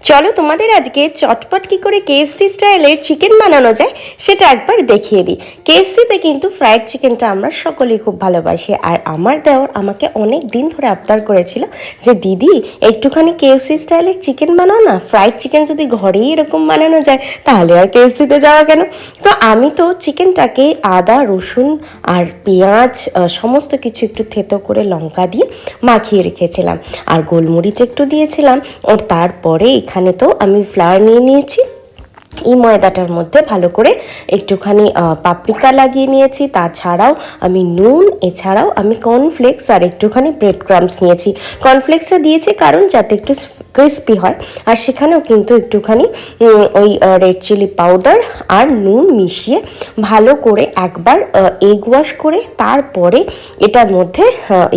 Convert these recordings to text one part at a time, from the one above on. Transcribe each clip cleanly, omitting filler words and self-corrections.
চলো তোমাদের আজকে চটপট কি করে কেএফসি স্টাইলের চিকেন বানানো যায় সেটা একবার দেখিয়ে দিই। কেএফসিতে কিন্তু ফ্রাইড চিকেনটা আমরা সকলেই খুব ভালোবাসি, আর আমার দেওর আমাকে অনেক দিন ধরে আবদার করেছিল যে দিদি একটুখানি কেএফসি স্টাইলের চিকেন বানাও না, ফ্রাইড চিকেন যদি ঘরেই এরকম বানানো যায় তাহলে আর কেএফসিতে যাওয়া কেন। তো আমি তো চিকেনটাকে আদা রসুন আর পেঁয়াজ সমস্ত কিছু একটু থেতো করে লঙ্কা দিয়ে মাখিয়ে রেখেছিলাম, আর গোলমরিচ একটু দিয়েছিলাম। আর তারপরে এখানে তো আমি ফ্লাওয়ার নিয়ে নিয়েছি, এই ময়দাটার মধ্যে ভালো করে একটুখানি পাপরিকা লাগিয়ে নিয়েছি। তাছাড়াও আমি নুন, এছাড়াও আমি কর্নফ্লেক্স আর একটুখানি ব্রেড ক্রাম্বস নিয়েছি। কর্নফ্লেক্সটা দিয়েছি কারণ যাতে একটু ক্রিস্পি হয়, আর সেখানেও কিন্তু একটুখানি ওই রেড চিলি পাউডার আর নুন মিশিয়ে ভালো করে একবার এগ ওয়াশ করে তারপরে এটার মধ্যে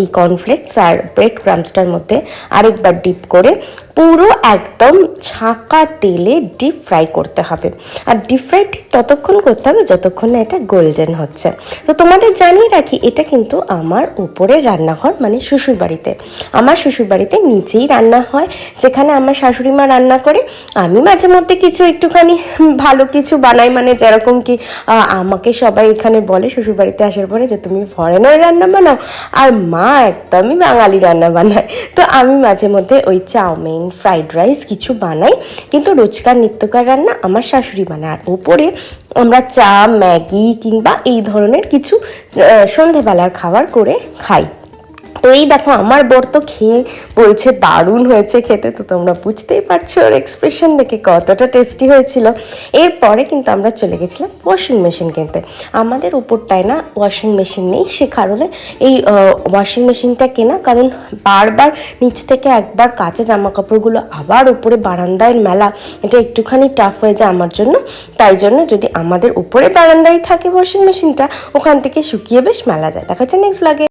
এই কর্নফ্লেক্স আর ব্রেড ক্রাম্বসটার মধ্যে আরেকবার ডিপ করে পুরো একদম ছাঁকা তেলে ডিপ ফ্রাই করতে হবে। আর ডিপ ফ্রাই ঠিক ততক্ষণ করতে হবে যতক্ষণ না এটা গোল্ডেন হচ্ছে। তো তোমাদের জানিয়ে রাখি, এটা কিন্তু আমার উপরের রান্নাঘর, মানে শ্বশুরবাড়িতে। আমার শ্বশুরবাড়িতে নিচেই রান্না হয়, যেখানে আমার শাশুড়ি মা রান্না করে। আমি মাঝে মধ্যে কিছু একটুখানি ভালো কিছু বানাই, মানে যেরকম কি আমাকে সবাই এখানে বলে শ্বশুরবাড়িতে আসার পরে যে তুমি ফরেনার রান্না বানাও, আর মা একদমই বাঙালি রান্না বানায়। তো আমি মাঝে মধ্যে ওই চাউমিন, ফ্রাইড রাইস কিছু বানাই, কিন্তু রোজকার নিত্যকার রান্না আমার শাশুড়ি বানায়। আর ওপরে আমরা চা, ম্যাগি কিংবা এই ধরনের কিছু সন্ধেবেলার খাবার করে খাই। তো এই দেখো আমার বর তো খেয়ে বলছে দারুণ হয়েছে খেতে, তো তোমরা বুঝতেই পারছো ওর এক্সপ্রেশন দেখে কতটা টেস্টি হয়েছিল। এরপরে কিন্তু আমরা চলে গেছিলাম ওয়াশিং মেশিন কিনতে। আমাদের উপরটায় না ওয়াশিং মেশিন নেই, সে কারণে এই ওয়াশিং মেশিনটা কেনা, কারণ বারবার নিচ থেকে একবার কাঁচা জামা কাপড়গুলো আবার উপরে বারান্দায় মেলা, এটা একটুখানি টাফ হয়ে যায় আমার জন্য। তাই জন্য যদি আমাদের উপরে বারান্দায় থাকে ওয়াশিং মেশিনটা, ওখান থেকে শুকিয়ে বেশ মেলা যায়। দেখা যাচ্ছে নেক্সট ব্লগে।